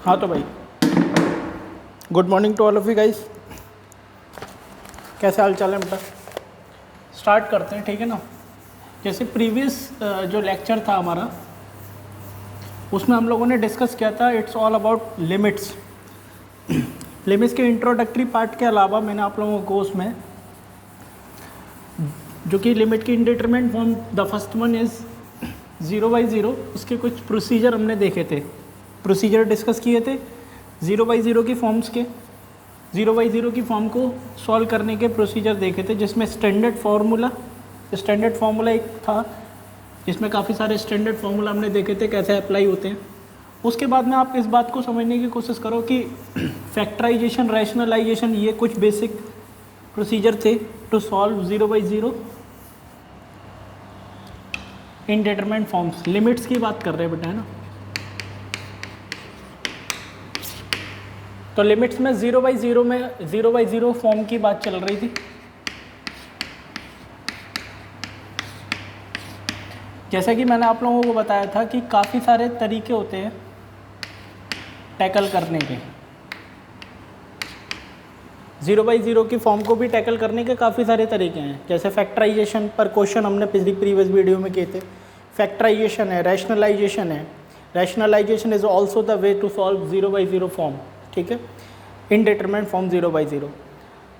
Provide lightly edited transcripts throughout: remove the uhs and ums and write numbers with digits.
हाँ तो भाई, good morning to all of you guys. कैसे हाल चाल है बेटा? स्टार्ट करते हैं, ठीक है ना। जैसे प्रीवियस जो लेक्चर था हमारा, उसमें हम लोगों ने डिस्कस किया था it's all about limits. Limits के इंट्रोडक्टरी पार्ट के अलावा मैंने आप लोगों को उसमें जो कि लिमिट की indeterminate form, the first one is 0/0, उसके कुछ प्रोसीजर हमने देखे थे, प्रोसीजर डिस्कस किए थे 0/0 की फॉर्म्स के। 0/0 की फॉर्म को सॉल्व करने के प्रोसीजर देखे थे, जिसमें स्टैंडर्ड फार्मूला एक था, जिसमें काफ़ी सारे स्टैंडर्ड फार्मूला हमने देखे थे कैसे अप्लाई होते हैं। उसके बाद में आप इस बात को समझने की कोशिश करो कि फैक्टराइजेशन, रैशनलाइजेशन, ये कुछ बेसिक प्रोसीजर थे to solve 0/0 indeterminate forms. Limits की बात कर रहे हैं बेटा, है ना। तो लिमिट्स में 0/0 फॉर्म की बात चल रही थी। जैसा कि मैंने आप लोगों को बताया था कि काफ़ी सारे तरीके होते हैं टैकल करने के। 0/0 की फॉर्म को भी टैकल करने के काफ़ी सारे तरीके हैं। जैसे फैक्टराइजेशन पर क्वेश्चन हमने प्रीवियस वीडियो में किए थे। फैक्टराइजेशन है, रैशनलाइजेशन है। Rationalisation is also the way to solve 0/0 form, ठीक है, इनडिटरमिनेट फॉर्म 0/0।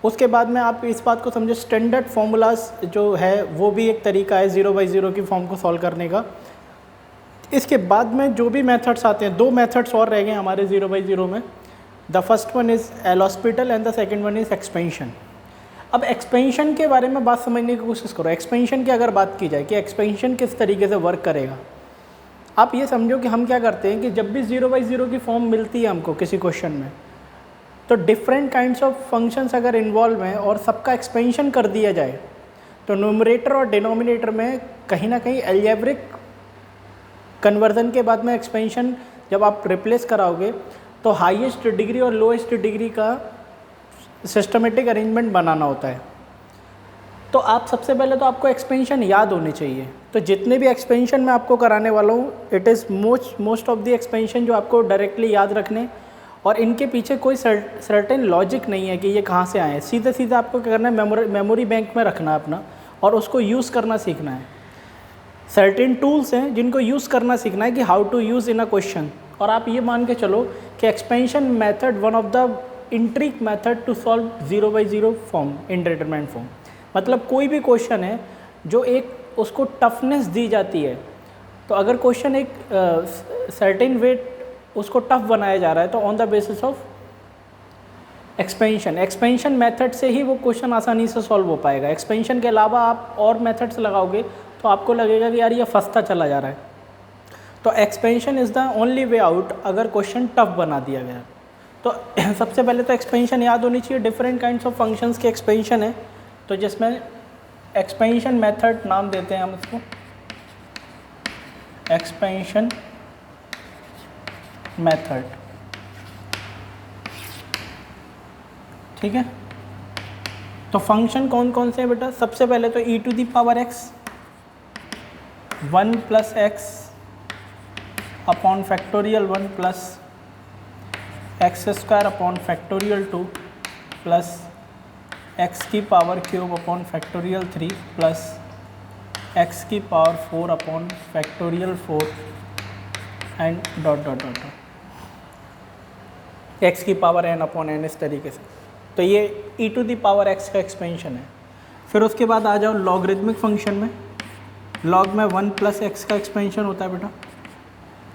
उसके बाद में आप इस बात को समझे, स्टैंडर्ड फार्मूलाज जो है वो भी एक तरीका है 0/0 की फॉर्म को सॉल्व करने का। इसके बाद में जो भी मेथड्स आते हैं, दो मेथड्स और रह गए हमारे 0/0 में। The first one is L hospital and the second one is expansion. अब एक्सपेंशन के बारे में बात समझने की कोशिश करो। एक्सपेंशन की अगर बात की जाए कि एक्सपेंशन किस तरीके से वर्क करेगा, आप ये समझो कि हम क्या करते हैं कि जब भी 0/0 की फॉर्म मिलती है हमको किसी क्वेश्चन में, तो डिफरेंट काइंड्स ऑफ फंक्शंस अगर इन्वॉल्व हैं और सबका एक्सपेंशन कर दिया जाए, तो न्यूमरेटर और डिनोमिनेटर में कहीं ना कहीं अलजेब्रिक कन्वर्जन के बाद में एक्सपेंशन जब आप रिप्लेस कराओगे, तो हाईएस्ट डिग्री और लोएस्ट डिग्री का सिस्टमेटिक अरेंजमेंट बनाना होता है। तो आप सबसे पहले तो आपको एक्सपेंशन याद होने चाहिए। तो जितने भी एक्सपेंशन मैं आपको कराने वाला हूँ, it is most of the expansion जो आपको डायरेक्टली याद रखने, और इनके पीछे कोई सर्टेन लॉजिक नहीं है कि ये कहाँ से आए हैं। सीधे सीधे आपको क्या करना है, मेमोरी बैंक में रखना है अपना, और उसको यूज़ करना सीखना है। सर्टेन टूल्स हैं जिनको यूज़ करना सीखना है कि how to use in a question. और आप ये मान के चलो कि expansion method one of the intrinsic method to solve 0/0 form, indeterminate form. मतलब कोई भी क्वेश्चन है जो एक उसको टफनेस दी जाती है, तो अगर क्वेश्चन एक सर्टेन वेट उसको टफ बनाया जा रहा है, तो on the basis of expansion method से ही वो क्वेश्चन आसानी से सॉल्व हो पाएगा। एक्सपेंशन के अलावा आप और मेथड्स लगाओगे तो आपको लगेगा कि यार ये फंसता चला जा रहा है। तो expansion is the only way out अगर क्वेश्चन टफ बना दिया गया। तो सबसे पहले तो एक्सपेंशन याद होनी चाहिए। डिफरेंट काइंड्स ऑफ फंक्शंस के एक्सपेंशन है, तो जिसमें एक्सपेंशन मेथड नाम देते हैं हम इसको, एक्सपेंशन मेथड, ठीक है। तो फंक्शन कौन कौन से हैं बेटा? सबसे पहले तो e⁻x 1 + x upon factorial 1 plus x² upon factorial 2 plus x³ upon factorial 3 plus x⁴ upon factorial 4 and dot x⁴n upon n, इस तरीके से। तो ये e⁻x का एक्सपेंशन है। फिर उसके बाद आ जाओ लॉगरिथमिक फंक्शन में। लॉग में 1 + x का एक्सपेंशन होता है बेटा,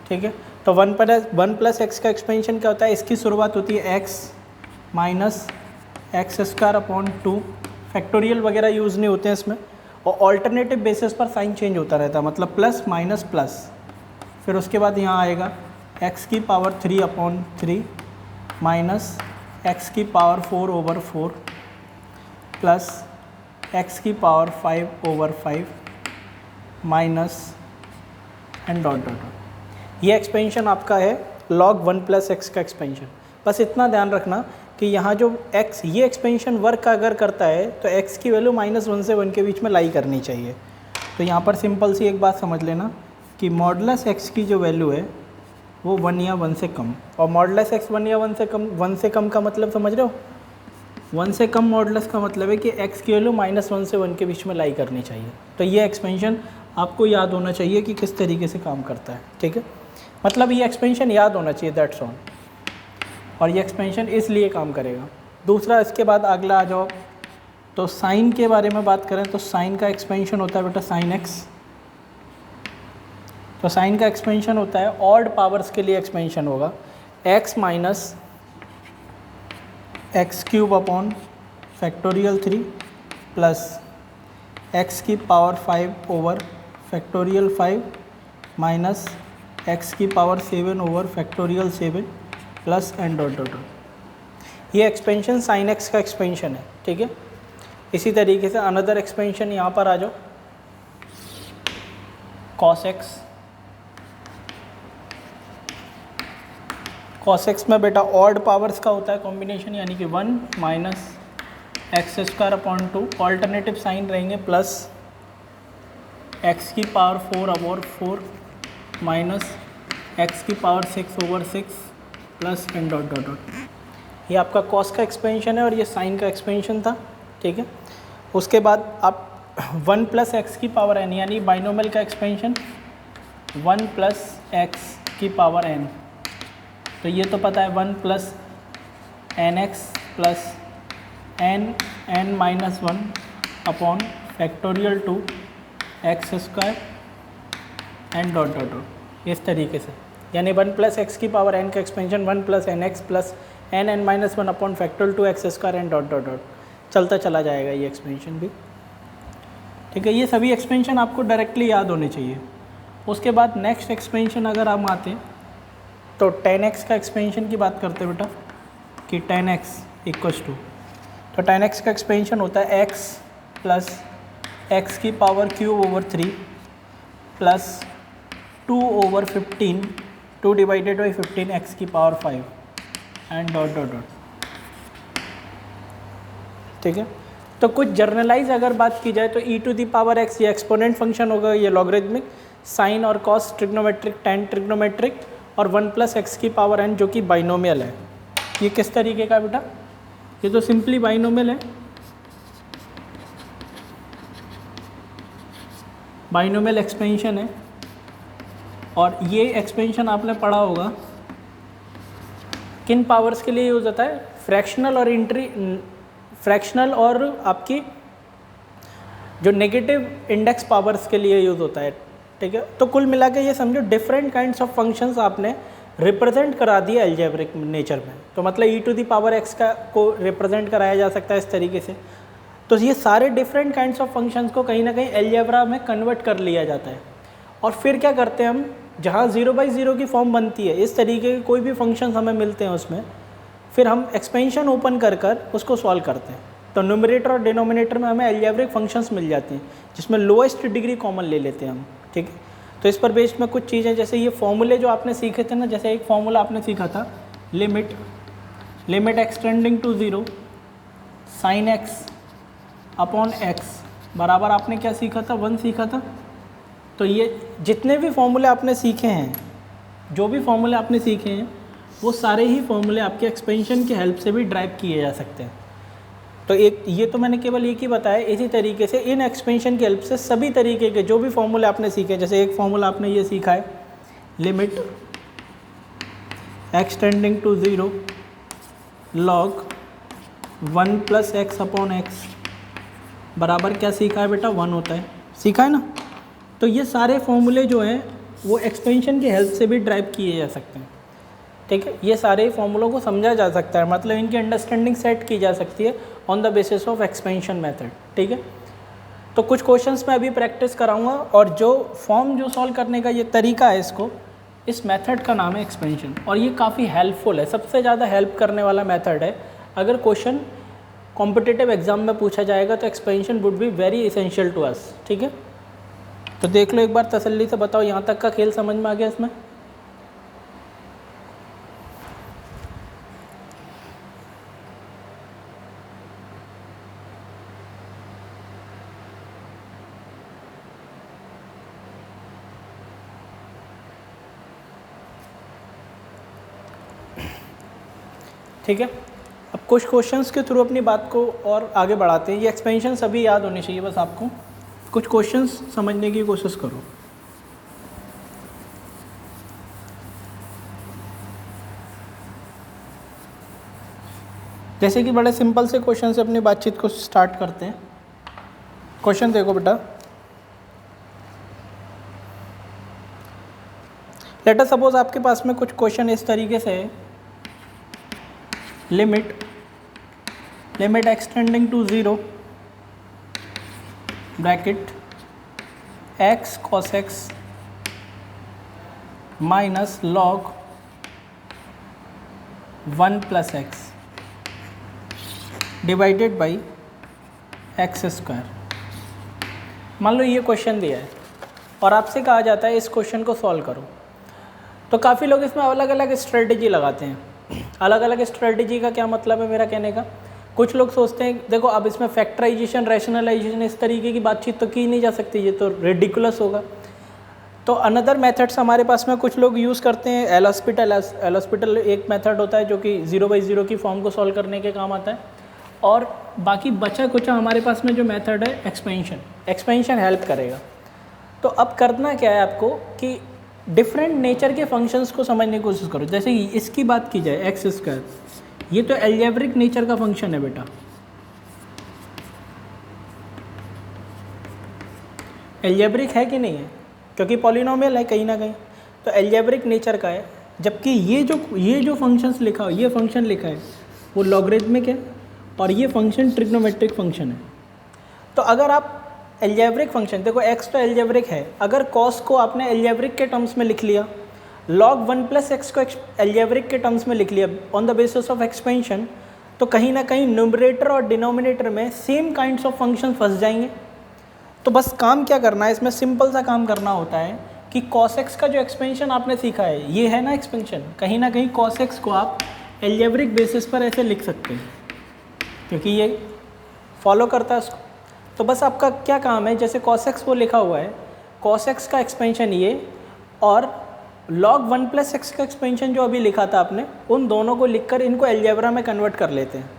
ठीक है। तो 1 + x का एक्सपेंशन क्या होता है? इसकी शुरुआत होती है x minus x² upon 2, factorial वगैरह यूज़ नहीं होते हैं इसमें, और ऑल्टरनेटिव बेसिस पर साइन चेंज होता रहता है, मतलब प्लस माइनस प्लस। फिर उसके बाद यहाँ आएगा x⁻³ upon 3 minus x⁴/4 plus x⁵/5 minus and dot. ये एक्सपेंशन आपका है log 1 + x का एक्सपेंशन। बस इतना ध्यान रखना कि यहाँ जो x, ये एक्सपेंशन वर्क अगर करता है तो x की वैल्यू -1 से 1 के बीच में लाई करनी चाहिए। तो यहाँ पर सिंपल सी एक बात समझ लेना कि मॉडुलस x की जो वैल्यू है वो 1 या 1 से कम, और मॉडुलस x 1 या 1 से कम का मतलब समझ रहे हो, 1 से कम मॉडुलस का मतलब है कि x की वैल्यू -1 से 1 के बीच में लाई करनी चाहिए। तो ये एक्सपेंशन आपको याद होना चाहिए कि किस तरीके से काम करता है, ठीक है, मतलब ये एक्सपेंशन याद होना चाहिए, दैट्स ऑल। और ये एक्सपेंशन इसलिए काम करेगा। दूसरा, इसके बाद अगला आ जाओ, तो साइन के बारे में बात करें तो साइन का एक्सपेंशन होता है बेटा साइन x। तो साइन का एक्सपेंशन होता है ऑड पावर्स के लिए एक्सपेंशन होगा x minus x cube upon factorial 3 plus x की power 5 over factorial 5 minus x की power 7 over factorial 7 plus and dot dot dot. ये एक्सपेंशन साइन x का एक्सपेंशन है, ठीक है। इसी तरीके से अनदर एक्सपेंशन यहाँ पर आ जाओ, कॉस x। कॉस x में बेटा ऑड पावर्स का होता है कॉम्बिनेशन, यानी कि 1 minus x square upon 2, alternative sign रहेंगे, प्लस x की पावर 4 ओवर 4 माइनस x की power 6 over 6 plus and dot dot dot. ये आपका कॉस का एक्सपेंशन है और ये साइन का एक्सपेंशन था, ठीक है। उसके बाद आप 1 प्लस एक्स की पावर n, यानी बाइनोमियल का एक्सपेंशन 1 प्लस एक्स की पावर n। तो ये तो पता है 1 plus n x plus n minus 1 upon factorial 2 x square and dot dot dot, इस तरीके से। यानी 1 प्लस एक्स की पावर n का expansion 1 plus n x plus n minus 1 upon factorial 2 x square and dot dot dot, चलता चला जाएगा ये एक्सपेंशन भी, ठीक है। ये सभी एक्सपेंशन आपको डायरेक्टली याद होने चाहिए। उसके बाद नेक्स्ट एक्सपेंशन अगर हम आते हैं तो 10x का एक्सपेंशन की बात करते हैं बेटा, कि 10x इक्वल्स टू, तो 10x का एक्सपेंशन होता है x प्लस एक्स की power cube over 3 plus 2 over 15, 2 divided by 15 x की power 5 and dot dot dot, ठीक है। तो कुछ जर्नलाइज अगर बात की जाए तो e to the power x ये एक्सपोनेंट फंक्शन होगा, ये लॉगरिथमिक, साइन और कॉस ट्रिग्नोमेट्रिक, टेन ट्रिग्नोमेट्रिक, और 1 प्लस एक्स की पावर n जो कि बाइनोमियल है। ये किस तरीके का बेटा, ये तो सिंपली बाइनोमियल है, बाइनोमियल एक्सपेंशन है। और ये एक्सपेंशन आपने पढ़ा होगा किन पावर्स के लिए यूज़ होता है, फ्रैक्शनल और फ्रैक्शनल और आपकी जो नेगेटिव इंडेक्स पावर्स के लिए यूज़ होता है, ठीक है। तो कुल मिला के ये समझो डिफरेंट काइंड्स ऑफ फंक्शंस आपने रिप्रेजेंट करा दिया अलजेब्रिक नेचर में। तो मतलब e to the power x का को रिप्रेजेंट कराया जा सकता है इस तरीके से। तो ये सारे डिफरेंट काइंड्स ऑफ फंक्शंस को कहीं ना कहीं अलजेब्रा में कन्वर्ट कर लिया जाता है, और फिर क्या करते हैं हम, जहाँ 0/0 की फॉर्म बनती है, इस तरीके के कोई भी फंक्शंस हमें मिलते हैं उसमें, फिर हम एक्सपेंशन ओपन कर कर उसको सॉल्व करते हैं। तो न्यूमरेटर और डिनोमिनेटर में हमें अलजेब्रिक फंक्शंस मिल जाते हैं जिसमें लोएस्ट डिग्री कॉमन ले लेते हैं हम, ठीक है। तो इस पर बेस्ड में कुछ चीज़ें, जैसे ये फॉर्मूले जो आपने सीखे थे ना, जैसे एक फॉर्मूला आपने सीखा था limit x tending to 0 sine x upon x बराबर, आपने क्या सीखा था, 1 सीखा था। तो ये जितने भी फॉर्मूले आपने सीखे हैं, जो भी फॉर्मूले आपने सीखे हैं, वो सारे ही फॉर्मूले आपके एक्सपेंशन की हेल्प से भी ड्राइव किए जा सकते हैं। तो एक ये तो मैंने केवल एक ही बताया, इसी तरीके से इन एक्सपेंशन की हेल्प से सभी तरीके के जो भी फॉर्मूले आपने सीखे, जैसे एक फॉर्मूला आपने ये सीखा है limit x tending to 0 log 1 plus x upon x बराबर क्या सीखा है बेटा, 1 होता है, सीखा है ना। तो ये सारे फॉर्मूले जो हैं वो एक्सपेंशन की हेल्प से भी ड्राइव किए जा सकते हैं, ठीक है। ये सारे फॉर्मूलों को समझा जा सकता है, मतलब इनकी अंडरस्टैंडिंग सेट की जा सकती है on the basis of expansion method, ठीक है। तो कुछ क्वेश्चंस मैं अभी प्रैक्टिस कराऊंगा, और जो फॉर्म जो सॉल्व करने का ये तरीका है, इसको इस मेथड का नाम है एक्सपेंशन, और ये काफ़ी हेल्पफुल है, सबसे ज़्यादा हेल्प करने वाला मेथड है। अगर क्वेश्चन कॉम्पिटिटिव एग्जाम में पूछा जाएगा तो expansion would be very essential to us, ठीक है। तो देख लो एक बार तसल्ली से, बताओ यहाँ तक का खेल समझ में आ गया इसमें। ठीक है, अब कुछ क्वेश्चंस के थ्रू अपनी बात को और आगे बढ़ाते हैं। ये एक्सपेंशन सभी याद होनी चाहिए, बस आपको कुछ क्वेश्चंस समझने की कोशिश करो। जैसे कि बड़े सिंपल से क्वेश्चन से अपनी बातचीत को स्टार्ट करते हैं। क्वेश्चन देखो बेटा, लेट अस सपोज आपके पास में कुछ क्वेश्चन इस तरीके से है, limit x tending to 0 bracket x cos x minus log 1 plus x divided by x square. मान लो ये क्वेश्चन दिया है और आपसे कहा जाता है इस क्वेश्चन को सॉल्व करो। तो काफ़ी लोग इसमें अलग अलग स्ट्रेटजी लगाते हैं। अलग अलग स्ट्रेटजी का क्या मतलब है मेरा कहने का, कुछ लोग सोचते हैं देखो अब इसमें फैक्टराइजेशन, रैशनलाइजेशन, इस तरीके की बातचीत तो की नहीं जा सकती, ये तो रिडिकुलस होगा। तो अनदर मेथड्स हमारे पास में कुछ लोग यूज़ करते हैं। एल हॉस्पिटल एक मेथड होता है जो कि 0/0 की फॉर्म को सॉल्व करने के काम आता है। और बाकी बचा कुचा हमारे पास में जो मेथड है एक्सपेंशन हेल्प करेगा। तो अब करना क्या है आपको कि डिफरेंट नेचर के फंक्शंस को समझने की कोशिश करो। जैसे कि इसकी बात की जाए एक्स स्क्वायर, ये तो एल्जेब्रिक नेचर का फंक्शन है बेटा, एल्जेब्रिक है कि नहीं है, क्योंकि पॉलिनोमियल है कहीं ना कहीं, तो एल्जेब्रिक नेचर का है। जबकि ये जो फंक्शंस लिखा हो, ये फंक्शन लिखा है वो लॉगरिथमिक है और ये फंक्शन ट्रिग्नोमेट्रिक फंक्शन है। तो अगर आप एल्जेब्रिक फंक्शन देखो, एक्स तो एल्जेब्रिक है, अगर कॉस को आपने एल्जेब्रिक के टर्म्स में लिख लिया, log 1 प्लस एक्स को एल्जेब्रिक के टर्म्स में लिख लिया on the basis of expansion, तो कहीं ना कहीं न्यूमरेटर और डिनोमिनेटर में सेम काइंड्स ऑफ फंक्शन फंस जाएंगे। तो बस काम क्या करना है इसमें, सिंपल सा काम करना होता है कि cos x का जो एक्सपेंशन आपने सीखा है, ये है ना एक्सपेंशन, कहीं ना कहीं cos x को आप एल्जेब्रिक बेसिस पर ऐसे लिख सकते हैं क्योंकि ये फॉलो करता है उसको। तो बस आपका क्या काम है, जैसे cos x वो लिखा हुआ है, cos x का एक्सपेंशन ये और log 1 प्लस एक्स का एक्सपेंशन जो अभी लिखा था आपने, उन दोनों को लिखकर इनको एल्जेब्रा में कन्वर्ट कर लेते हैं।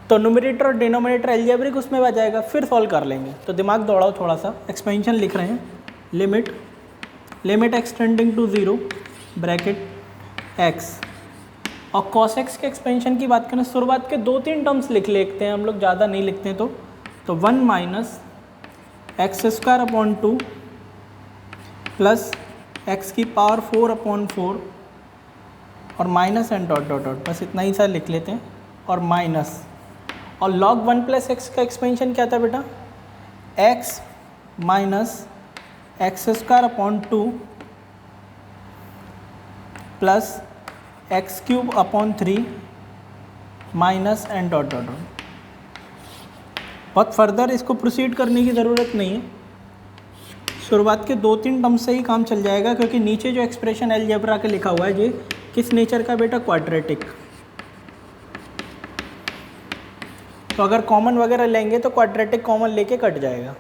तो न्यूमरेटर और डिनोमिनेटर एल्जेब्रिक उसमें आ जाएगा, फिर सॉल्व कर लेंगे। तो दिमाग दौड़ाओ थोड़ा सा, एक्सपेंशन लिख रहे हैं, limit x tending to 0 bracket x, और cos x के एक्सपेंशन की बात करें, शुरुआत के 2-3 टर्म्स लिखते हैं हम लोग, ज़्यादा नहीं लिखते हैं। तो 1 minus x square upon 2 plus x की पावर 4/4 और minus and dot dot dot, बस इतना ही सा लिख लेते हैं, और माइनस, और log 1 प्लस एक्स का एक्सपेंशन क्या था बेटा, x minus x square upon 2 plus x cube upon 3 minus and dot dot dot. बहुत फर्दर इसको प्रोसीड करने की ज़रूरत नहीं है, शुरुआत के 2-3 टर्म से ही काम चल जाएगा, क्योंकि नीचे जो एक्सप्रेशन एलजेब्रा के लिखा हुआ है ये किस नेचर का बेटा, क्वाड्रेटिक। तो अगर कॉमन वगैरह लेंगे तो क्वाड्रेटिक कॉमन लेके कट जाएगा।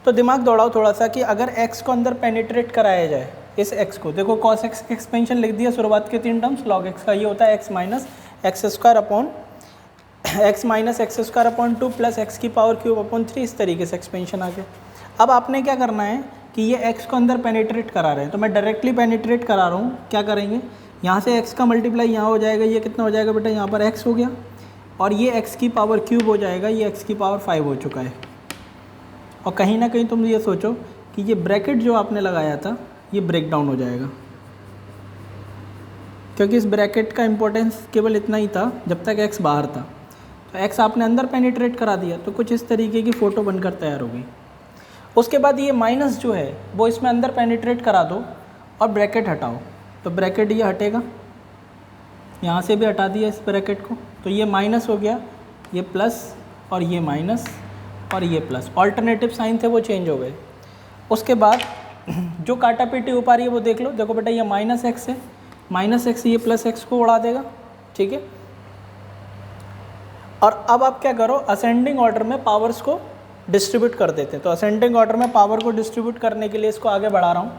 तो दिमाग दौड़ाओ थोड़ा सा कि अगर x को अंदर पेनिट्रेट कराया जाए, इस x को देखो, cos x का एक्सपेंशन लिख दिया, शुरुआत के 3 टर्म्स, log x का ये होता है x minus x square upon 2 plus x की पावर क्यूब अपॉन 3, इस तरीके से एक्सपेंशन आ गया। अब आपने क्या करना है कि ये x को अंदर पेनिट्रेट करा रहे हैं, तो मैं डायरेक्टली पेनिट्रेट करा रहा हूँ। क्या करेंगे, यहाँ से x का मल्टीप्लाई यहाँ हो जाएगा, ये कितना हो जाएगा बेटा, यहाँ पर x हो गया, और ये x की पावर क्यूब हो जाएगा, ये x की पावर 5 हो चुका है। और कहीं ना कहीं तुम ये सोचो कि ये ब्रैकेट जो आपने लगाया था ये ब्रेक डाउन हो जाएगा, क्योंकि इस ब्रैकेट का इम्पोर्टेंस केवल इतना ही था जब तक x बाहर था। तो x आपने अंदर पेनिट्रेट करा दिया, तो कुछ इस तरीके की फ़ोटो बनकर तैयार होगी। उसके बाद ये माइनस जो है वो इसमें अंदर पेनिट्रेट करा दो और ब्रैकेट हटाओ, तो ब्रैकेट ये हटेगा, यहाँ से भी हटा दिया इस ब्रैकेट को, तो ये माइनस हो गया, ये प्लस, और ये माइनस और ये प्लस, ऑल्टरनेटिव साइन थे वो चेंज हो गए। उसके बाद जो काटा पीटी ऊपर आ रही है वो देख लो, देखो बेटा ये माइनस एक्स है, माइनस एक्स ये प्लस एक्स को उड़ा देगा, ठीक है। और अब आप क्या करो, असेंडिंग ऑर्डर में पावर्स को डिस्ट्रीब्यूट कर देते हैं। तो असेंडिंग ऑर्डर में पावर को डिस्ट्रीब्यूट करने के लिए इसको आगे बढ़ा रहा हूँ,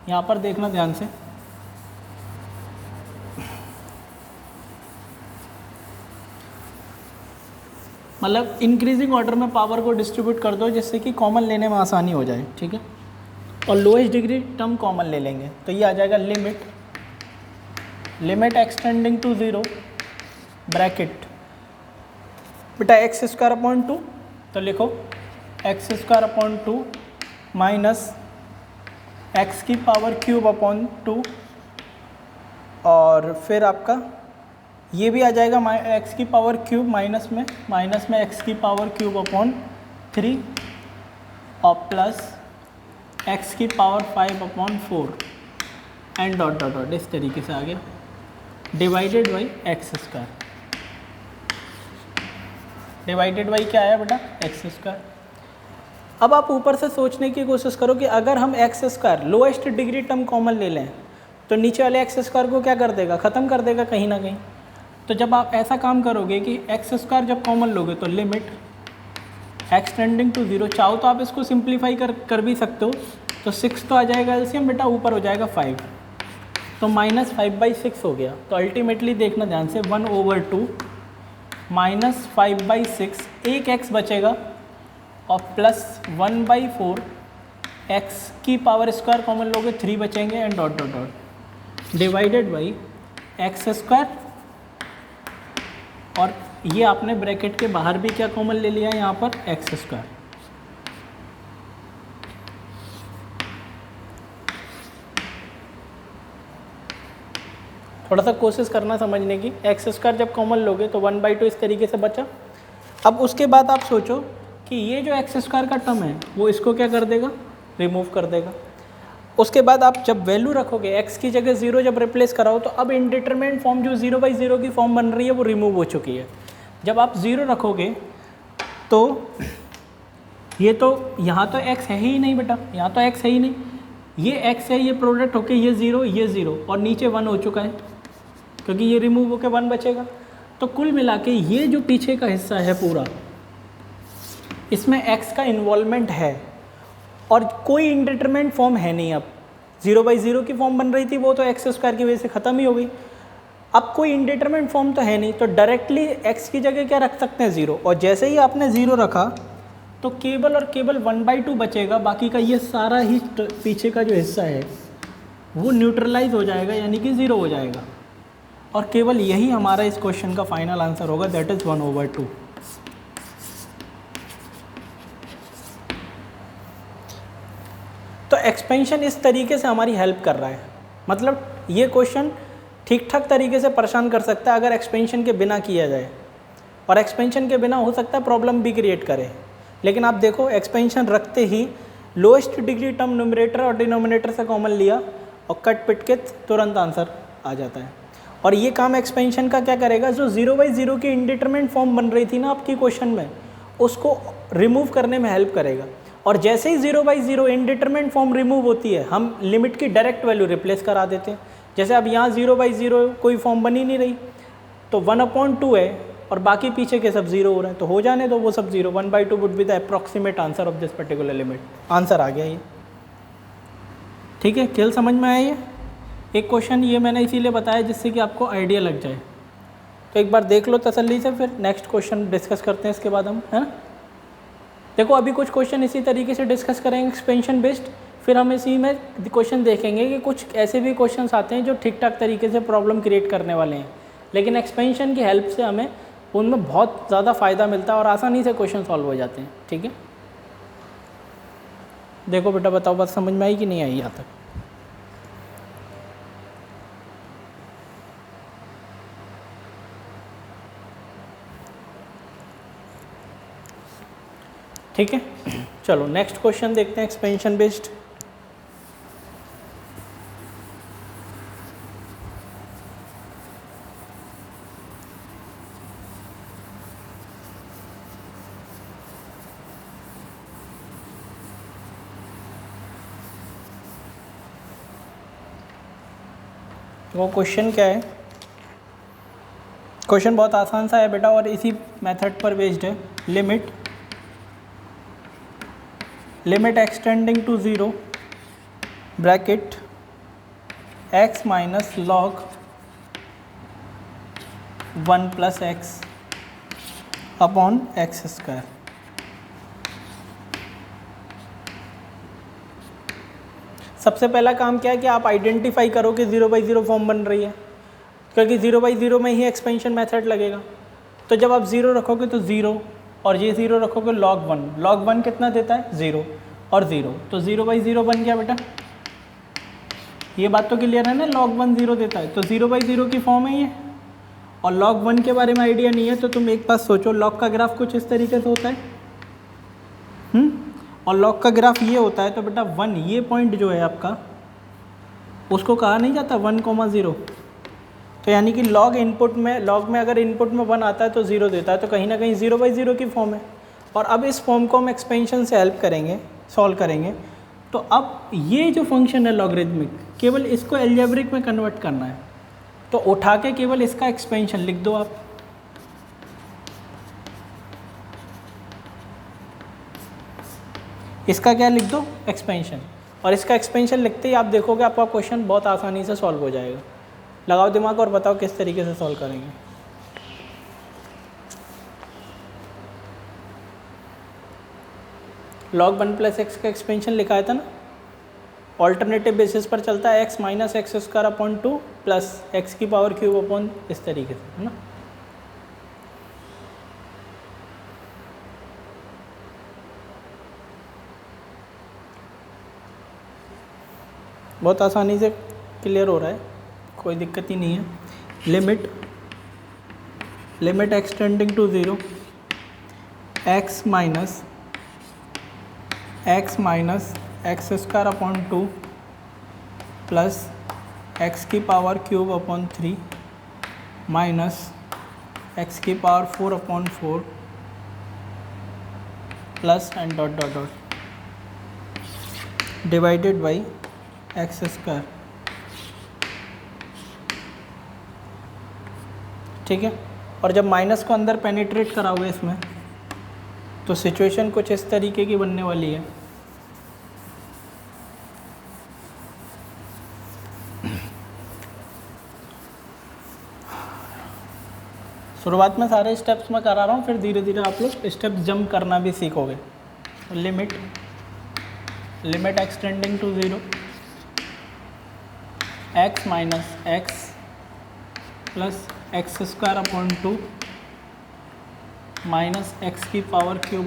यहाँ पर देखना ध्यान से। मतलब इंक्रीजिंग ऑर्डर में पावर को डिस्ट्रीब्यूट कर दो जिससे कि कॉमन लेने में आसानी हो जाए, ठीक है। और लोएस्ट डिग्री टर्म कॉमन ले लेंगे तो ये आ जाएगा लिमिट एक्सटेंडिंग टू 0 ब्रैकेट बेटा एक्स स्क्वायर अपॉन 2, तो लिखो x square upon 2 minus x की पावर क्यूब अपॉन 2, और फिर आपका ये भी आ जाएगा एक्स की पावर क्यूब माइनस में एक्स की पावर क्यूब अपॉन 3 और प्लस एक्स की power 5 upon 4 and dot dot dot इस तरीके से आ गया divided by x square. Divided by क्या आया बेटा एक्स स्क्वायर। अब आप ऊपर से सोचने की कोशिश करो कि अगर हम x square lowest degree term common ले लें तो नीचे वाले एक्स स्क्वायर को क्या कर देगा, ख़त्म कर देगा कहीं ना कहीं। तो जब आप ऐसा काम करोगे कि एक्स स्क्वायर जब कॉमन लोगे तो लिमिट एक्सटेंडिंग टू 0, चाहो तो आप इसको सिंप्लीफाई कर भी सकते हो, तो 6 तो आ जाएगा एलसीएम बेटा, ऊपर हो जाएगा 5, तो -5/6 हो गया। तो अल्टीमेटली देखना ध्यान से 1/2 -5/6, एक एक्स बचेगा और प्लस 1/4 एक्स की पावर स्क्वायर कॉमन लोगे 3 बचेंगे and dot dot dot divided by x square, और ये आपने ब्रैकेट के बाहर भी क्या कॉमन ले लिया है यहाँ पर एक्स स्क्वायर। थोड़ा सा कोशिश करना समझने की, एक्स स्क्वायर जब कॉमन लोगे तो 1/2 इस तरीके से बचा। अब उसके बाद आप सोचो कि ये जो एक्स स्क्वायर का टर्म है वो इसको क्या कर देगा, रिमूव कर देगा। उसके बाद आप जब वैल्यू रखोगे एक्स की जगह 0 जब रिप्लेस कराओ तो अब इनडिटरमिनेट फॉर्म जो 0/0 की फॉर्म बन रही है वो रिमूव हो चुकी है। जब आप 0 रखोगे तो ये तो यहाँ तो x है ही नहीं बेटा, यहाँ तो x है ही नहीं, ये x है, ये प्रोडक्ट होके ये 0 और नीचे 1 हो चुका है क्योंकि ये रिमूव होके 1 बचेगा। तो कुल मिला के ये जो पीछे का हिस्सा है पूरा, इसमें x का इन्वॉल्वमेंट है और कोई इंडिटरमिनेट फॉर्म है नहीं। अब 0/0 की फॉर्म बन रही थी वो तो एक्स स्क्वायर की वजह से ख़त्म ही हो गई। अब कोई इंडिटरमिनेट फॉर्म तो है नहीं, तो डायरेक्टली x की जगह क्या रख सकते हैं 0, और जैसे ही आपने 0 रखा तो केवल और केवल 1/2 बचेगा, बाकी का ये सारा ही पीछे का जो हिस्सा है वो न्यूट्रलाइज हो जाएगा यानी कि 0 हो जाएगा, और केवल यही हमारा इस क्वेश्चन का फाइनल आंसर होगा, दैट इज़ 1/2। तो एक्सपेंशन इस तरीके से हमारी हेल्प कर रहा है, मतलब ये क्वेश्चन ठीक ठाक तरीके से परेशान कर सकता है अगर एक्सपेंशन के बिना किया जाए, और एक्सपेंशन के बिना हो सकता है प्रॉब्लम भी क्रिएट करे। लेकिन आप देखो एक्सपेंशन रखते ही लोएस्ट डिग्री टर्म न्यूमरेटर और डिनोमिनेटर से कॉमन लिया और कट पिट के तुरंत आंसर आ जाता है। और ये काम एक्सपेंशन का क्या करेगा, जो 0/0 की इंडिटरमिनेट फॉर्म बन रही थी ना आपकी क्वेश्चन में, उसको रिमूव करने में हेल्प करेगा। और जैसे ही 0/0 इंडिटरमिनेट फॉर्म रिमूव होती है हम लिमिट की डायरेक्ट वैल्यू रिप्लेस करा देते हैं। जैसे अब यहाँ 0/0 कोई फॉर्म बनी नहीं रही तो 1/2 है और बाकी पीछे के सब 0 हो रहे हैं, तो हो जाने दो वो सब 0। 1/2 would be the approximate answer of this particular limit. Answer आ गया ये, ठीक है। खेल समझ में आया ये एक क्वेश्चन, ये मैंने इसीलिए बताया जिससे कि आपको आइडिया लग जाए। तो एक बार देख लो तसल्ली से, फिर नेक्स्ट क्वेश्चन डिस्कस करते हैं इसके बाद हम, है ना। देखो अभी कुछ क्वेश्चन इसी तरीके से डिस्कस करेंगे एक्सपेंशन बेस्ड, फिर हम इसी में क्वेश्चन देखेंगे कि कुछ ऐसे भी क्वेश्चंस आते हैं जो ठीक ठाक तरीके से प्रॉब्लम क्रिएट करने वाले हैं, लेकिन एक्सपेंशन की हेल्प से हमें उनमें बहुत ज़्यादा फ़ायदा मिलता है और आसानी से क्वेश्चन सॉल्व हो जाते हैं, ठीक है। देखो बेटा बताओ बात समझ में आई कि नहीं आई यहाँ तक। ठीक है, चलो नेक्स्ट क्वेश्चन देखते हैं एक्सपेंशन बेस्ड। वो क्वेश्चन क्या है, क्वेश्चन बहुत आसान सा है बेटा और इसी मेथड पर बेस्ड है। Limit x tending to 0 bracket x minus log 1 plus x upon x square. सबसे पहला काम क्या है कि आप आइडेंटिफाई करो कि 0/0 फॉर्म बन रही है, क्योंकि 0/0 में ही एक्सपेंशन मेथड लगेगा। तो जब आप 0 रखोगे तो 0 और ये 0 रखोगे log 1, log 1 कितना देता है 0 और 0, तो 0/0 बन गया बेटा। ये बात तो क्लियर है ना, log 1 0 देता है, तो 0/0 की फॉर्म है ये। और log 1 के बारे में आइडिया नहीं है तो तुम एक बात सोचो, log का ग्राफ कुछ इस तरीके से होता है और log का ग्राफ ये होता है, तो बेटा 1 ये पॉइंट जो है आपका उसको कहा नहीं जाता 1,0। तो यानी कि log में अगर इनपुट में 1 आता है तो 0 देता है, तो कहीं ना कहीं 0/0 की फॉर्म है। और अब इस फॉर्म को हम एक्सपेंशन से हेल्प करेंगे, सॉल्व करेंगे। तो अब ये जो फंक्शन है लॉगरिथमिक, केवल इसको एल्जेब्रिक में कन्वर्ट करना है, तो उठा के केवल इसका एक्सपेंशन लिख दो आप। इसका क्या लिख दो एक्सपेंशन, और इसका एक्सपेंशन लिखते ही आप देखोगे आपका क्वेश्चन बहुत आसानी से सॉल्व हो जाएगा। लगाओ दिमाग और बताओ किस तरीके से सॉल्व करेंगे। log 1 + x का एक्सपेंशन लिखा है था ना, ऑल्टरनेटिव बेसिस पर चलता है, x - x² upon 2 plus x³ upon इस तरीके से, है ना। बहुत आसानी से क्लियर हो रहा है, कोई दिक्कत ही नहीं है। Limit x tending to 0, x minus x² upon 2 plus x³ upon 3 minus x⁴ upon 4 plus and dot dot dot divided by x²। ठीक है, और जब माइनस को अंदर पेनिट्रेट कराओगे इसमें, तो सिचुएशन कुछ इस तरीके की बनने वाली है। शुरुआत में सारे स्टेप्स मैं करा रहा हूँ, फिर धीरे धीरे आप लोग स्टेप जंप करना भी सीखोगे। Limit x tending to 0, x minus x plus x² upon 2 minus x³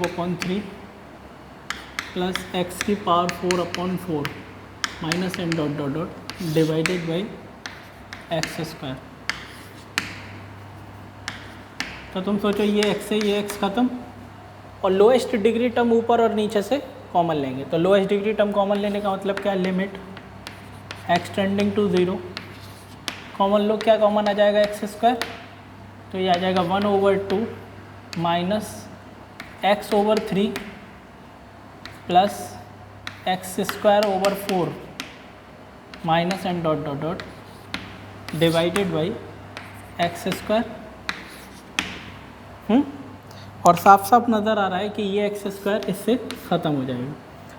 upon 3 plus x⁴ upon 4 minus and dot dot dot divided by x²। तो तुम सोचो ये x से ये x ख़त्म, और लोएस्ट डिग्री टर्म ऊपर और नीचे से कॉमन लेंगे। तो लोएस्ट डिग्री टर्म कॉमन लेने का मतलब क्या है, limit x tending to 0, common लो, क्या कॉमन आ जाएगा x², तो ये आ जाएगा 1/2 minus x/3 plus x²/4 minus and dot dot dot divided by x²। और साफ साफ नज़र आ रहा है कि ये x² इससे ख़त्म हो जाएगा।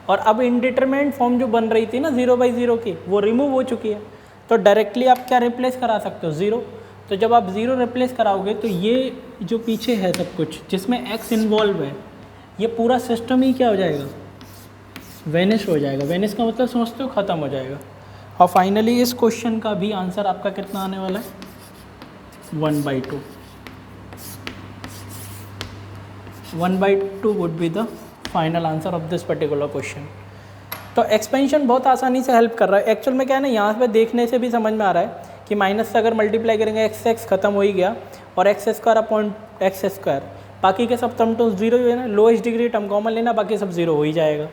और अब इनडिटरमिनेट फॉर्म जो बन रही थी ना 0/0 की, वो रिमूव हो चुकी है। तो डायरेक्टली आप क्या रिप्लेस करा सकते हो, 0। तो जब आप 0 रिप्लेस कराओगे तो ये जो पीछे है सब कुछ जिसमें x इन्वॉल्व है, ये पूरा सिस्टम ही क्या हो जाएगा, वेनिश हो जाएगा। वेनिश का मतलब समझते हो, ख़त्म हो जाएगा। और फाइनली इस क्वेश्चन का भी आंसर आपका कितना आने वाला है, 1/2। 1/2 would be the final answer of this particular question. तो एक्सपेंशन बहुत आसानी से हेल्प कर रहा है। एक्चुअल में क्या है ना, यहाँ पे देखने से भी समझ में आ रहा है कि माइनस से अगर मल्टीप्लाई करेंगे x ख़त्म हो ही गया, और x² अपॉन x², बाकी के सब टर्म तो 0 ही है ना, लोएस्ट डिग्री टर्म कॉमन लेना, बाकी सब 0 हो ही जाएगा।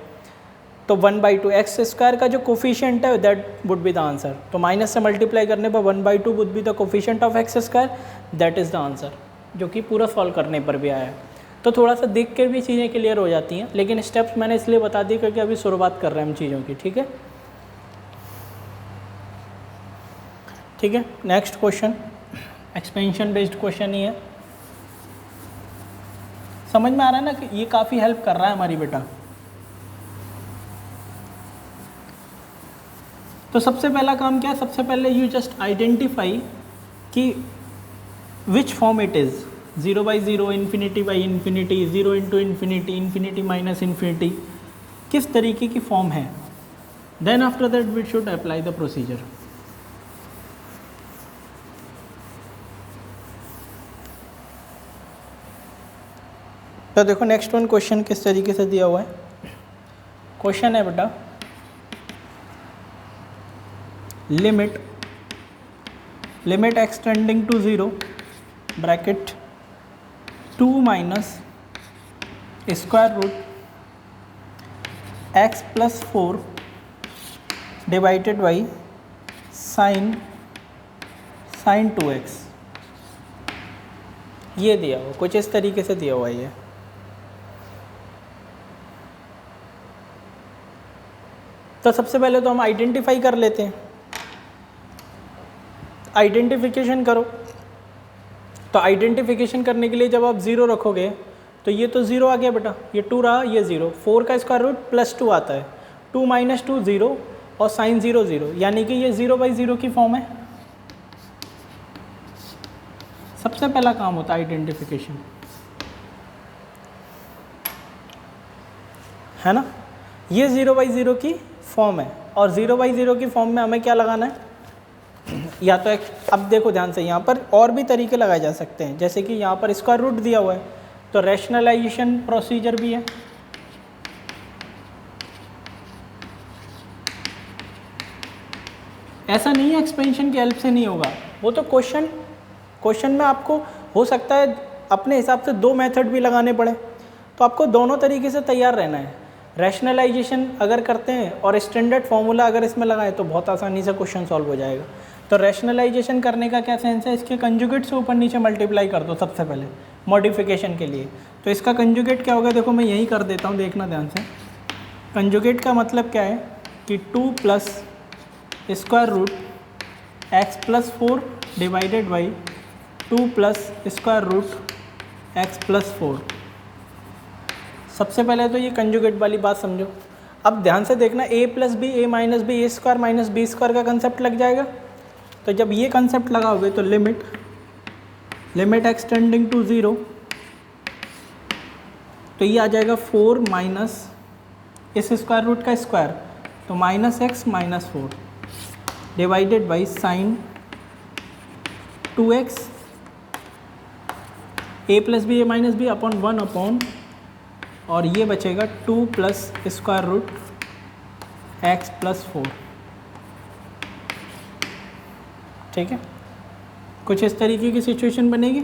तो 1/2 x² का जो कोफिशिएंट है that would be the answer. तो माइनस से मल्टीप्लाई करने पर 1/2 would be the coefficient of x², that is the answer, जो कि पूरा सॉल्व करने पर भी आया है। तो थोड़ा सा देख कर भी चीज़ें क्लियर हो जाती हैं, लेकिन स्टेप्स मैंने इसलिए बता दी क्योंकि अभी शुरुआत कर रहे हैं हम चीज़ों की। ठीक है, ठीक है। Next question expansion based question ही है। समझ में आ रहा है ना कि ये काफ़ी हेल्प कर रहा है हमारी बेटा। तो सबसे पहला काम क्या है, सबसे पहले यू जस्ट आइडेंटिफाई कि which form it is. 0 by 0, infinity by infinity, 0 into infinity, infinity minus infinity, किस तरीके की फॉर्म है, then after that we should apply the procedure. तो देखो नेक्स्ट वन क्वेश्चन किस तरीके से दिया हुआ है। क्वेश्चन है बेटा, limit x tending to 0 bracket 2 minus square root x plus 4 divided by sine 2x, ये दिया हुआ कुछ इस तरीके से दिया हुआ है ये। तो सबसे पहले तो हम आइडेंटिफाई कर लेते हैं, आइडेंटिफिकेशन करो। तो आइडेंटिफिकेशन करने के लिए जब आप 0 रखोगे तो ये तो 0 आ गया बेटा, ये 2 रहा, ये 0, 4 का स्क्वायर रूट प्लस 2 आता है, 2 माइनस 2 0 और साइन 0 0, यानी कि ये 0 बाई 0 की फॉर्म है। सबसे पहला काम होता है आइडेंटिफिकेशन, है ना। ये 0 बाई 0 की फॉर्म है और 0 बाई 0 की फॉर्म में हमें क्या लगाना है, या तो अब देखो ध्यान से, यहाँ पर और भी तरीके लगाए जा सकते हैं, जैसे कि यहाँ पर स्क्वायर रूट दिया हुआ है तो रैशनलाइजेशन प्रोसीजर भी है। ऐसा नहीं है एक्सपेंशन की हेल्प से नहीं होगा, वो तो क्वेश्चन में आपको हो सकता है अपने हिसाब से 2 मेथड भी लगाने पड़े, तो आपको दोनों तरीके से तैयार रहना है। रैशनलाइजेशन अगर करते हैं और स्टैंडर्ड फार्मूला अगर इसमें लगाएं तो बहुत आसानी से क्वेश्चन सॉल्व हो जाएगा। तो रैशनलाइजेशन करने का क्या सेंस है, इसके कंजुगेट से ऊपर नीचे मल्टीप्लाई कर दो सबसे पहले मॉडिफिकेशन के लिए। तो इसका कंजुगेट क्या होगा, देखो मैं यही कर देता हूँ, देखना ध्यान से। कंजुगेट का मतलब क्या है कि 2 plus square root x plus 4 divided by 2 plus square root x plus 4। सबसे पहले तो ये कंजुगेट वाली बात समझो। अब ध्यान से देखना, a plus b, a minus b, a square minus b square का कंसेप्ट लग जाएगा। तो जब ये कंसेप्ट लगाओगे तो लिमिट एक्स टेंडिंग टू 0, तो ये आ जाएगा 4 माइनस इस स्क्वायर रूट का स्क्वायर, तो minus x minus 4 divided by sine 2x, a plus b, a minus b upon 1 upon, और ये बचेगा 2 plus square root x plus 4। ठीक है, कुछ इस तरीके की सिचुएशन बनेगी।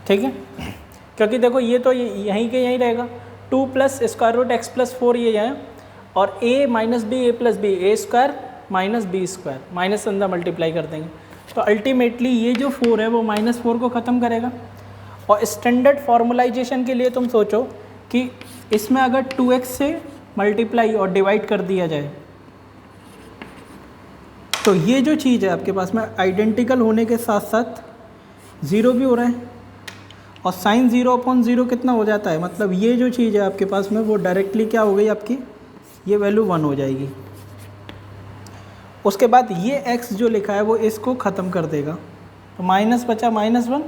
ठीक है, क्योंकि देखो ये तो यहीं के यहीं रहेगा, 2 plus square root x plus 4 ये है, और a minus b, a plus b, a square minus b square, minus अंदर मल्टीप्लाई कर देंगे तो अल्टीमेटली ये जो 4 है वो -4 को ख़त्म करेगा। और स्टैंडर्ड फॉर्मुलाइजेशन के लिए तुम सोचो कि इसमें अगर 2x से मल्टीप्लाई और डिवाइड कर दिया जाए तो ये जो चीज़ है आपके पास में आइडेंटिकल होने के साथ साथ 0 भी हो रहा है, और साइन 0 अपॉन 0 कितना हो जाता है, मतलब ये जो चीज़ है आपके पास में वो डायरेक्टली क्या हो गई आपकी, ये वैल्यू 1 हो जाएगी। उसके बाद ये x जो लिखा है वो इसको ख़त्म कर देगा, तो माइनस बचा -1।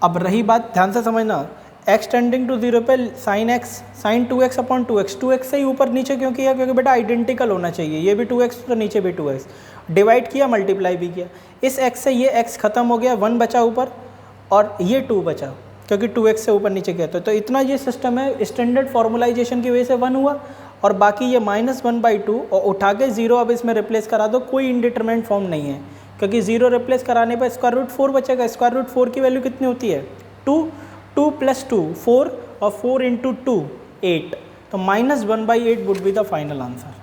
अब रही बात, ध्यान से समझना, x टेंडिंग टू 0 पे साइन 2x अपॉन 2x से ही ऊपर नीचे क्यों किया, क्योंकि बेटा आइडेंटिकल होना चाहिए, ये भी 2x तो नीचे भी 2x, डिवाइड किया मल्टीप्लाई भी किया, इस x से ये x ख़त्म हो गया, 1 बचा ऊपर और ये 2 बचा, क्योंकि 2x से ऊपर नीचे किया तो इतना ये सिस्टम है। स्टैंडर्ड फॉर्मुलाइजेशन की वजह से 1 हुआ, और बाकी ये -1/2 और उठा के 0 अब इसमें रिप्लेस करा दो, कोई इंडिटरमिनेट फॉर्म नहीं है, क्योंकि 0 रिप्लेस कराने पर स्क्वायर रूट 4 बचेगा। स्क्वायर रूट 4 की वैल्यू कितनी होती है, 2 प्लस 2 4 और 4 इंटू 2 8, तो -1/8 would be the final answer.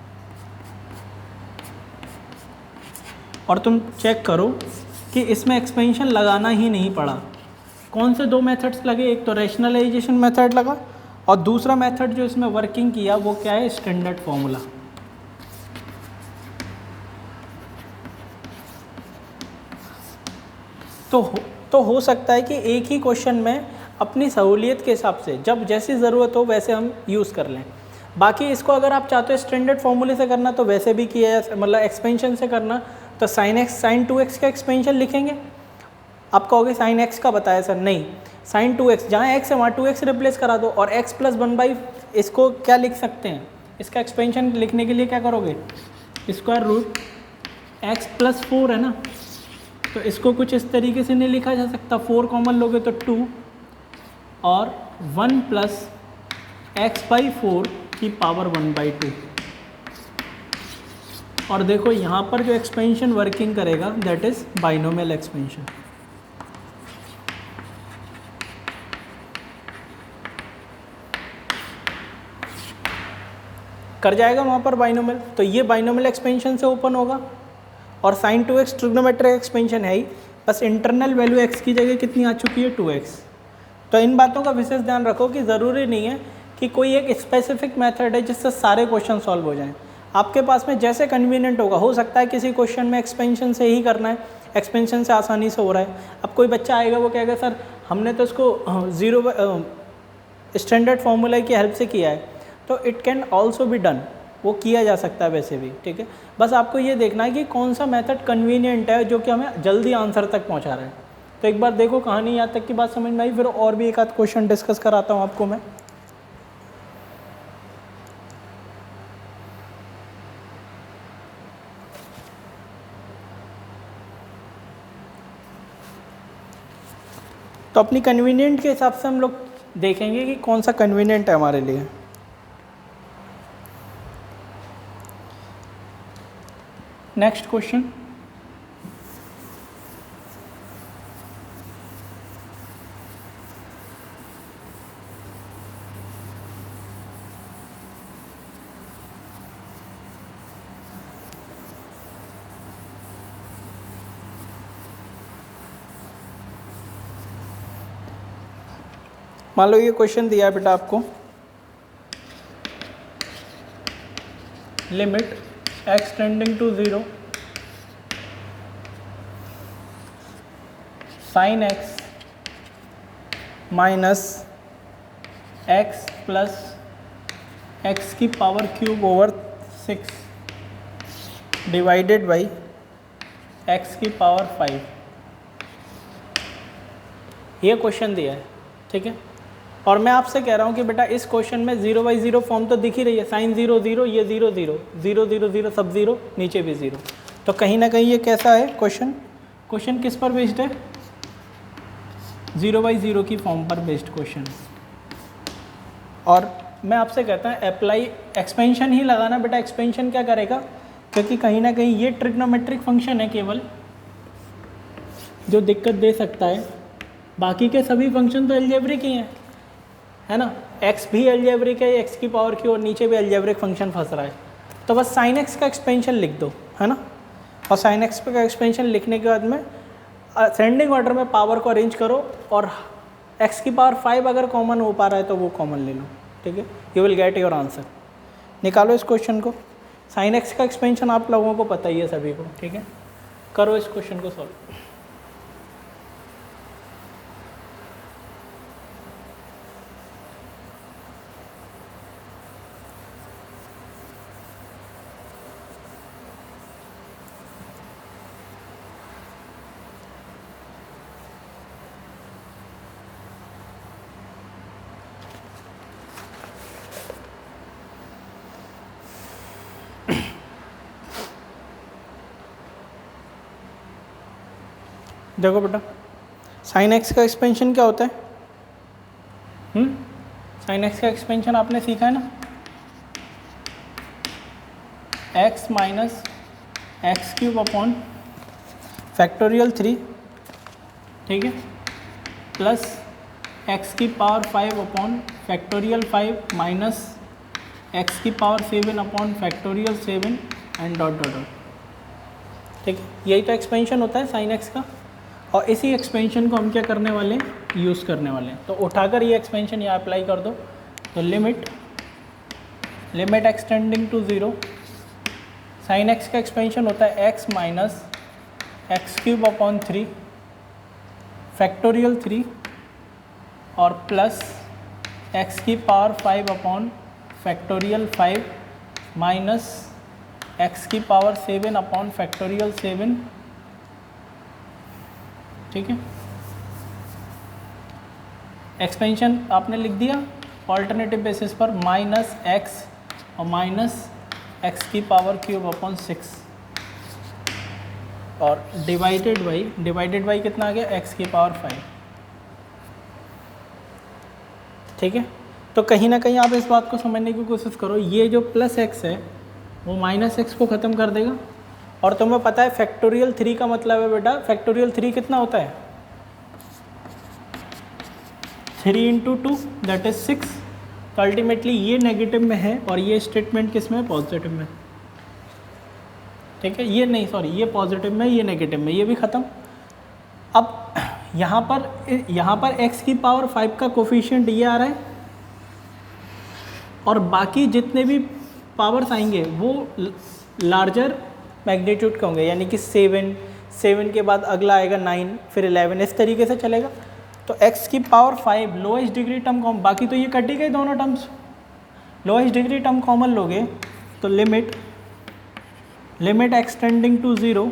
और तुम चेक करो कि इसमें एक्सपेंशन लगाना ही नहीं पड़ा। कौन से 2 मेथड्स लगे, एक तो रैशनलाइजेशन मेथड लगा और दूसरा मेथड जो इसमें वर्किंग किया वो क्या है, स्टैंडर्ड फॉर्मूला। तो हो सकता है कि एक ही क्वेश्चन में अपनी सहूलियत के हिसाब से जब जैसी ज़रूरत हो वैसे हम यूज़ कर लें। बाकी इसको अगर आप चाहते हो स्टैंडर्ड फॉर्मूले से करना तो वैसे भी किया है, मतलब एक्सपेंशन से करना तो साइन एक्स साइन 2x का एक्सपेंशन लिखेंगे। आप कहोगे साइन एक्स का बताया सर, नहीं, साइन 2x जहाँ एक्स है वहाँ 2x रिप्लेस करा दो और x प्लस 1/, इसको क्या लिख सकते हैं, इसका एक्सपेंशन लिखने के लिए क्या करोगे, स्क्वायर रूट x प्लस 4 है ना, तो इसको कुछ इस तरीके से नहीं लिखा जा सकता, 4 कॉमन लोगे तो 2 और 1 प्लस x/4 की पावर 1/2। और देखो यहाँ पर जो एक्सपेंशन वर्किंग करेगा दैट इज बाइनोमियल एक्सपेंशन। कर जाएगा वहाँ पर बाइनोमियल, तो ये बाइनोमियल एक्सपेंशन से ओपन होगा। और साइन 2x ट्रिग्नोमेट्रिक एक्सपेंशन है ही, बस इंटरनल वैल्यू x की जगह कितनी आ चुकी है 2x। तो इन बातों का विशेष ध्यान रखो कि ज़रूरी नहीं है कि कोई एक स्पेसिफिक मेथड है जिससे सारे क्वेश्चन सॉल्व हो जाएं। आपके पास में जैसे कन्वीनियंट होगा, हो सकता है किसी क्वेश्चन में एक्सपेंशन से ही करना है, एक्सपेंशन से आसानी से हो रहा है। अब कोई बच्चा आएगा वो कहेगा सर हमने तो इसको ज़ीरो स्टैंडर्ड फार्मूला की हेल्प से किया है, तो it can also be done, वो किया जा सकता है वैसे भी, ठीक है। बस आपको ये देखना है कि कौन सा मेथड कन्वीनियंट है जो कि हमें जल्दी आंसर तक पहुँचा रहा है। तो एक बार देखो कहानी यहाँ तक की बात समझ में आई, फिर और भी एक आध क्वेश्चन डिस्कस कराता हूँ आपको मैं। तो अपनी कन्वीनियंट के हिसाब से हम लोग देखेंगे कि कौन सा कन्वीनियंट है हमारे लिए। नेक्स्ट क्वेश्चन, मान लो ये क्वेश्चन दिया है बेटा आपको, limit x tending to 0 sine x minus x plus x की power cube over 6 divided by x की पावर 5, ये क्वेश्चन दिया है, ठीक है। और मैं आपसे कह रहा हूँ कि बेटा इस क्वेश्चन में 0/0 फॉर्म तो दिख ही रही है, साइन 0 0, ये 0 0 0 0 0 सब 0, नीचे भी 0, तो कहीं ना कहीं ये कैसा है क्वेश्चन किस पर बेस्ड है, 0/0 की फॉर्म पर बेस्ड क्वेश्चन। और मैं आपसे कहता हूँ अप्लाई एक्सपेंशन ही लगाना बेटा, एक्सपेंशन क्या करेगा, क्योंकि कहीं ना कहीं ये ट्रिग्नोमेट्रिक फंक्शन है केवल जो दिक्कत दे सकता है, बाकी के सभी फंक्शन तो अलजेब्रिक ही हैं, है ना। x भी अलजेब्रिक है, x की पावर की, और नीचे भी अलजेब्रिक फंक्शन फंस रहा है, तो बस साइन x का एक्सपेंशन लिख दो, है ना। और साइन x का एक्सपेंशन लिखने के बाद में असेंडिंग ऑर्डर में पावर को अरेंज करो, और x की पावर 5 अगर कॉमन हो पा रहा है तो वो कॉमन ले लो, ठीक है। You will get your answer. निकालो इस क्वेश्चन को, साइन x का एक्सपेंशन आप लोगों को पता ही है सभी को, ठीक है। करो इस क्वेश्चन को सॉल्व। देखो बेटा साइन एक्स का एक्सपेंशन क्या होता है, साइन एक्स का एक्सपेंशन आपने सीखा है ना, x minus x cube upon factorial 3, ठीक है, प्लस x की power 5 upon factorial 5 minus x की power 7 upon factorial 7 and dot dot dot, ठीक है। यही तो एक्सपेंशन होता है साइन एक्स का, और इसी एक्सपेंशन को हम क्या करने वाले हैं, यूज़ करने वाले हैं। तो उठाकर ये एक्सपेंशन यहाँ अप्लाई कर दो, तो limit x tending to 0 sine x का एक्सपेंशन होता है x minus x cube upon 3 factorial 3 और प्लस x की power 5 upon factorial 5 minus x की पावर 7 अपॉन फैक्टोरियल 7, ठीक है। एक्सपेंशन आपने लिख दिया ऑल्टरनेटिव बेसिस पर, माइनस एक्स और माइनस एक्स की पावर क्यूब अपॉन 6 और डिवाइडेड बाई कितना आ गया, एक्स की पावर 5, ठीक है। तो कहीं ना कहीं आप इस बात को समझने की कोशिश करो, ये जो प्लस एक्स है वो माइनस एक्स को ख़त्म कर देगा। और तुम्हें पता है फैक्टोरियल 3 का मतलब है बेटा, फैक्टोरियल 3 कितना होता है, 3 × 2 दैट इज 6। तो अल्टीमेटली ये नेगेटिव में है और ये स्टेटमेंट किस में है, पॉजिटिव में, ठीक है। ये नहीं, सॉरी, ये पॉजिटिव में, ये नेगेटिव में, ये भी ख़त्म। अब यहाँ पर x की पावर 5 का कोफिशिएंट ये आ रहा है और बाकी जितने भी पावर्स आएंगे वो लार्जर मैग्नीट्यूड के होंगे, यानी कि 7 के बाद अगला आएगा 9, फिर 11, इस तरीके से चलेगा। तो x की power 5 lowest degree term common, बाकी तो ये कट ही गए दोनों terms, lowest degree term common लोगे तो लिमिट एक्सटेंडिंग टू 0,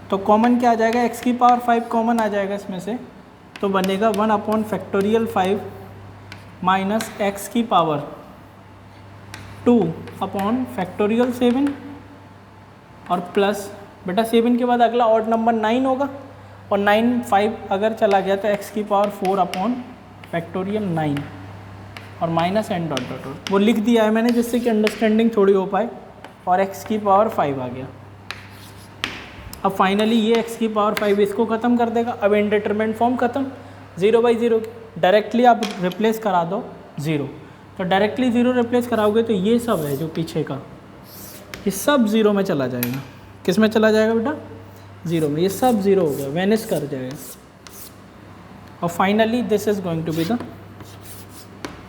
तो कॉमन क्या आ जाएगा, x की पावर 5 कॉमन आ जाएगा इसमें से, तो बनेगा 1 अपॉन फैक्टोरियल 5 माइनस एक्स की पावर 2 अपॉन फैक्टोरियल 7 और प्लस बेटा 7 के बाद अगला ऑड नंबर 9 होगा और 9 5 अगर चला गया तो x की पावर 4 अपॉन फैक्टोरियल 9 और minus and dot dot dot, वो लिख दिया है मैंने जिससे कि अंडरस्टैंडिंग थोड़ी हो पाए, और x की पावर 5 आ गया। अब फाइनली ये x की पावर 5 इसको ख़त्म कर देगा। अब इनडिटरमिनेट फॉर्म ख़त्म, 0/0 की डायरेक्टली आप रिप्लेस करा दो 0, तो डायरेक्टली 0 रिप्लेस कराओगे तो ये सब है जो पीछे का, ये सब 0 में चला जाएगा। किस में चला जाएगा बेटा, 0 में, ये सब 0 हो गया, वेनिश कर जाएगा। और finally this is going to be the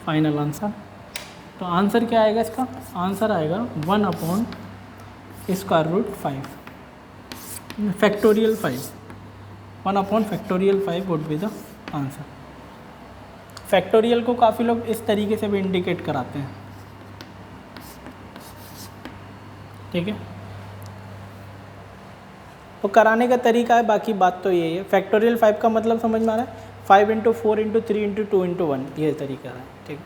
final answer. तो आंसर क्या आएगा इसका, आंसर आएगा 1 upon square root 5 factorial 5, 1 upon factorial 5 would be the answer. Factorial को काफ़ी लोग इस तरीके से भी इंडिकेट कराते हैं, ठीक है। तो कराने का तरीका है, बाकी बात तो यही है। फैक्टोरियल 5 का मतलब समझ में आ रहा है, 5 × 4 × 3 × 2 × 1, ये तरीका है, ठीक।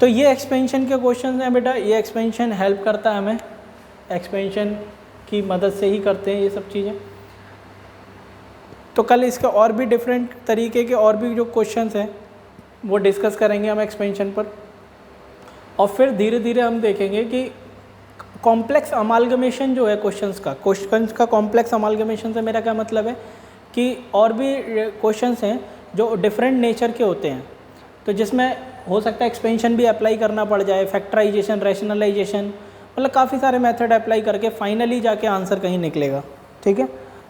तो ये एक्सपेंशन के क्वेश्चन हैं बेटा, ये एक्सपेंशन हेल्प करता है हमें, एक्सपेंशन की मदद से ही करते हैं ये सब चीज़ें। तो कल इसके और भी डिफरेंट तरीके के और भी जो क्वेश्चंस हैं वो डिस्कस करेंगे हम एक्सपेंशन पर, और फिर धीरे धीरे हम देखेंगे कि कॉम्प्लेक्स अमालगमेशन जो है क्वेश्चंस का कॉम्प्लेक्स अमालगमेशन से मेरा क्या मतलब है कि और भी क्वेश्चंस हैं जो डिफरेंट नेचर के होते हैं, तो जिसमें हो सकता है एक्सपेंशन भी अप्लाई करना पड़ जाए, फैक्टराइजेशन, रैशनलाइजेशन, मतलब काफ़ी सारे मेथड अप्लाई करके फाइनली जाके आंसर कहीं निकलेगा, ठीक है।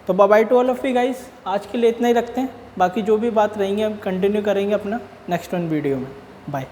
तो bye bye to all of you guys, आज के लिए इतना ही रखते हैं, बाकी जो भी बात रहेंगे हम कंटिन्यू करेंगे अपना नेक्स्ट वन वीडियो में। बाय।